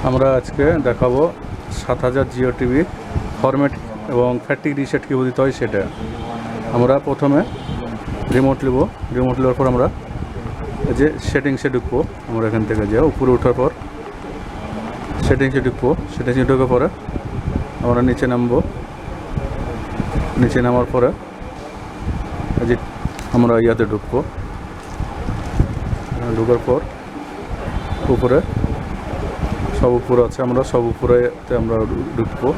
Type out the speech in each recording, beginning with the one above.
আমরা আজকে দেখাবো 7000 GoTv ফরম্যাট এবং ফ্যাটিক রিসেট কীভাবে দিতে হয় সেটা। আমরা প্রথমে রিমোট নেব, রিমোট নেওয়ার পর আমরা এই যে সেটিংসে ঢুকবো। আমরা এখান থেকে যাই উপরে ওঠার পর সেটিংসে ঢুকবো, সেটিংসে ঢোকার পরে আমরা নিচে নামবো। নিচে নামার পরে এই যে আমরা ইয়াতে ঢুকবো, ঢোকার পর উপরে সব উপরে আছে, আমরা সব উপরেতে আমরা ঢুকবো।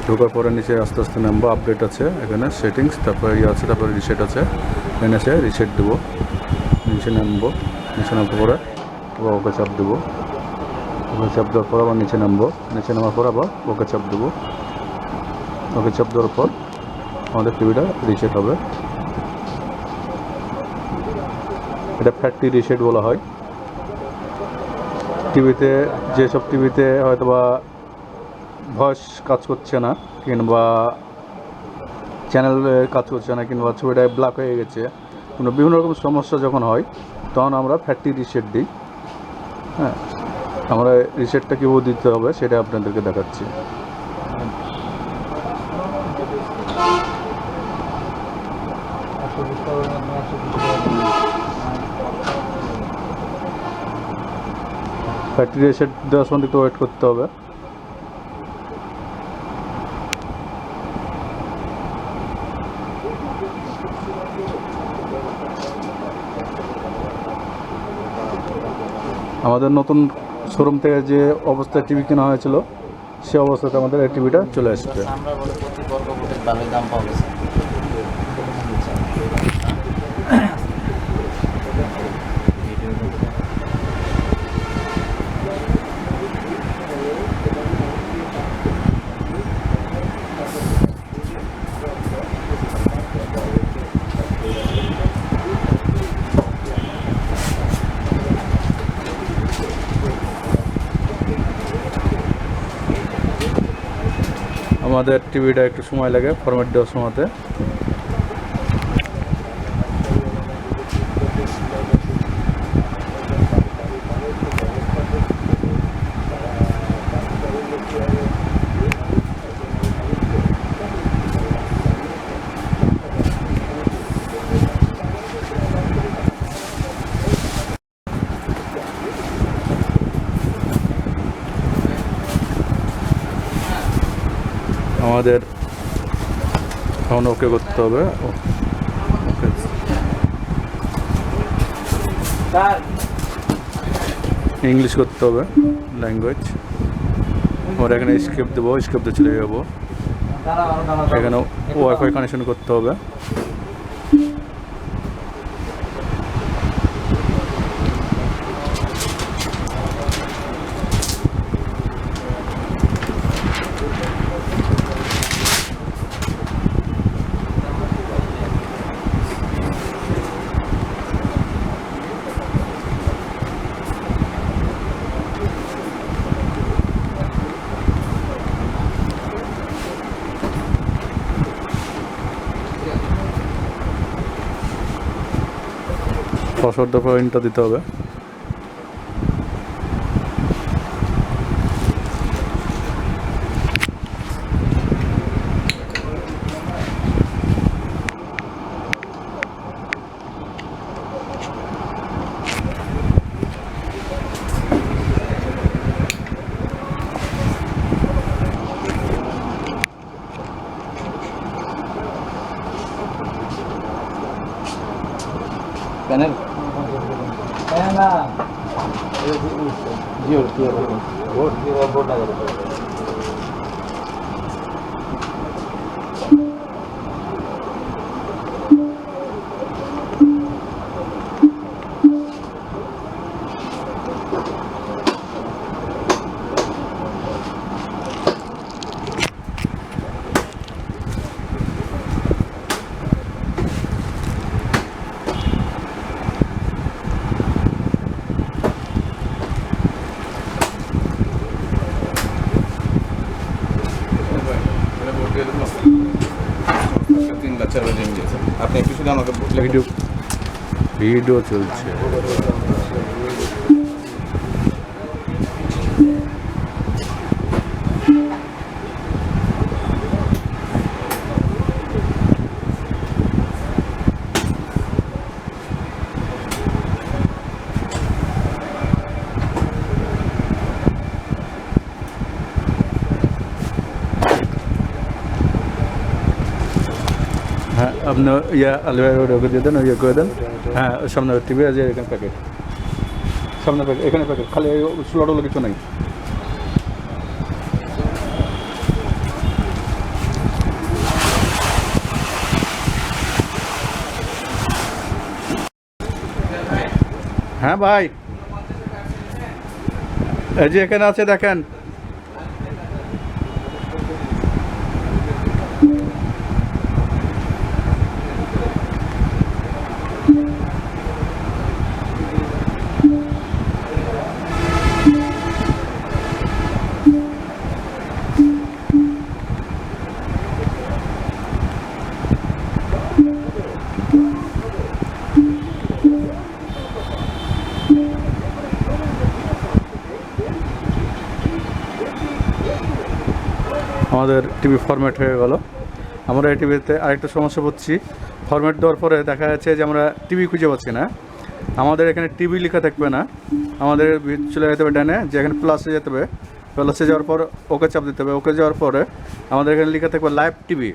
ঢোকার পরে নিচে আস্তে আস্তে নামবো। আপডেট আছে এখানে, সেটিংস, তারপরে ইয়ে আছে, তারপরে রিসেট আছে। এখানে এসে রিসেট দেবো। নিচে নামবো, নিচে নামার পরে আবার ওকে চাপ দেবো। ওকে চাপ দেওয়ার পর আবার নিচে নামবো। নিচে নামার পর আবার ওকে চাপ দেবো। ওকে চাপ দেওয়ার পর আমাদের টিভিটা রিসেট হবে। এটা ফ্যাক্টরি রিসেট বলা হয়। টিভিতে যেসব টিভিতে হয়তো বা ভয়েস কাজ করছে না, কিংবা চ্যানেল কাজ করছে না, কিংবা ছবিটা ব্ল্যাক হয়ে গেছে, কোনো বিভিন্ন রকম সমস্যা যখন হয় তখন আমরা ফ্যাক্টরি রিসেট দিই। হ্যাঁ, আমরা রিসেটটা কীভাবে দিতে হবে সেটা আপনাদেরকে দেখাচ্ছি। ফ্যাক্টরি রিসেট দেওয়ার সময় একটু ওয়েট করতে হবে। আমাদের নতুন শোরুম থেকে যে অবস্থায় টিভি কেনা হয়েছিল সে অবস্থাতে আমাদের এই টিভিটা চলে আসবে। আমাদের টিভিটা একটু সময় লাগে ফরম্যাট দেওয়ার সময়তে। আমাদের এখন ওকে করতে হবে, ইংলিশ করতে হবে ল্যাঙ্গুয়েজ। আমরা এখানে স্ক্রিপ্ট দেবো, স্ক্রিপ্টে চলে যাবো। এখানে ওয়াইফাই কানেকশন করতে হবে। পাসওয়ার্ড পয়েন্টটা দিতে হবে। প্যানেল আপনি একটু শুধু আমাকে ভিডিও চলছে। আপনি ওকে দিয়ে দেন, ইয়ে করে দেন। হ্যাঁ, সামনে টিভি আছে, এখানে প্যাকেট, সামনে প্যাকেট, এখানে প্যাকেট, খালি স্লট হলো কিছু নাই। হ্যাঁ ভাই, এই যে এখানে আছে দেখেন। আমাদের টিভি ফরম্যাট হয়ে গেল। আমরা এই টিভিতে আরেকটা সমস্যা পাচ্ছি, ফরম্যাট দেওয়ার পরে দেখা যাচ্ছে যে আমরা টিভি খুঁজে পাচ্ছি না। আমাদের এখানে টিভি লেখা থাকবে না, আমাদের চলে যেতে হবে ডানে, যে এখানে প্লাসে যেতে হবে, প্লাসে যাওয়ার পর ওকে চাপ দিতে হবে। ওকে যাওয়ার পরে আমাদের এখানে লেখা থাকবে লাইভ টিভি।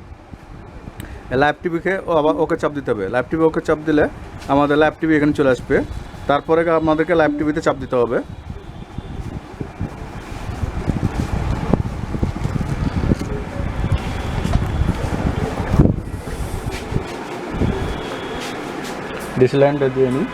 লাইভ টিভিকে আবার ওকে চাপ দিতে হবে। লাইভ টিভি ওকে চাপ দিলে আমাদের লাইভ টিভি এখানে চলে আসবে। তারপরে আমাদেরকে লাইভ টিভিতে চাপ দিতে হবে। ডিসল্যান্ডে দিয়ে নিই।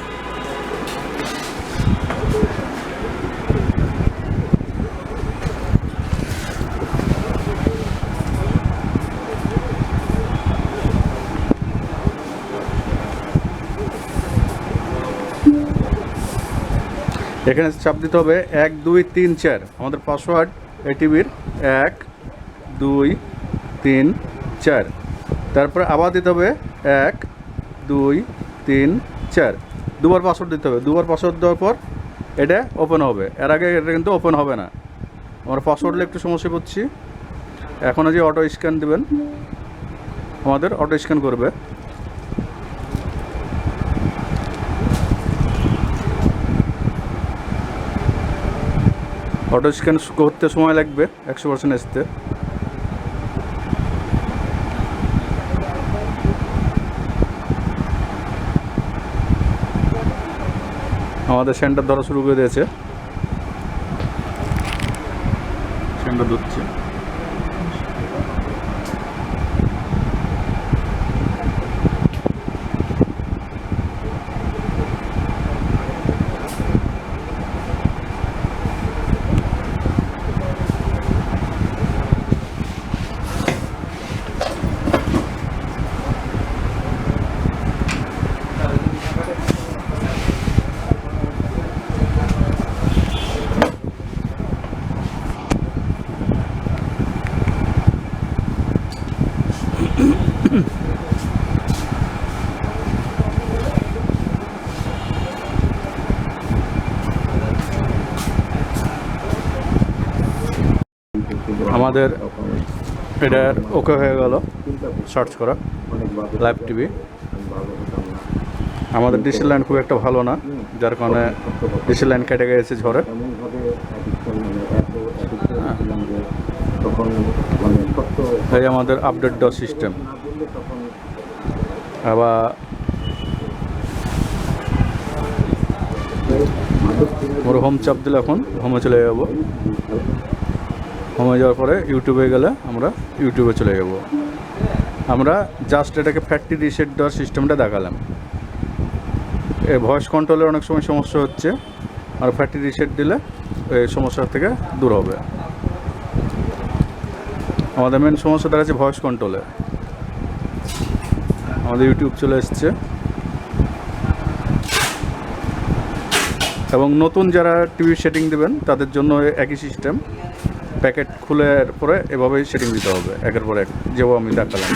এখানে চাপ দিতে হবে 1 2 3 4। আমাদের পাসওয়ার্ড এই টিভির 1 2 3 4। তারপরে আবার দিতে হবে 1 2 3 4। দুবার পাসওয়ার্ড দিতে হবে। দুবার পাসওয়ার্ড দেওয়ার পর এটা ওপেন হবে। এর আগে এটা কিন্তু ওপেন হবে না। আমরা পাসওয়ার্ডে একটু সমস্যা করছি। এখন যে অটো স্ক্যান দেবেন, আমাদের অটো স্ক্যান করবে। অটো স্ক্যান করতে সময় লাগবে 100% আসতে। আমাদের সেন্টার ধরা শুরু করে দিয়েছে, সেন্টার ধরছে। আমাদের এটার ওকে হয়ে গেল সার্চ করা লাইভ টিভি। আমাদের ডিসেল লাইন খুব একটা ভালো না, যার কারণে ডিসেল লাইন কেটে গেছে ঝড়ে। এই আমাদের আপডেট দেওয়ার সিস্টেম। আবার ওর হোম চাপ দিলে এখন হোমে চলে যাব। হোমে যাওয়ার পরে ইউটিউবে গেলে আমরা ইউটিউবে চলে যাব। আমরা জাস্ট এটাকে ফ্যাক্টরি রিসেট দেওয়ার সিস্টেমটা দেখালাম। এই ভয়েস কন্ট্রোলের অনেক সময় সমস্যা হচ্ছে, আর ফ্যাক্টরি রিসেট দিলে এই সমস্যা থেকে দূর হবে। আমাদের মেন সমস্যাটা আছে ভয়েস কন্ট্রোলে। আমাদের ইউটিউব চলে এসছে, এবং নতুন যারা টিভি সেটিং দেবেন তাদের জন্য একই সিস্টেম। প্যাকেট খুলে পরে এভাবেই সেটিং দিতে হবে একের পর এক, যেভাবে আমি দেখালাম।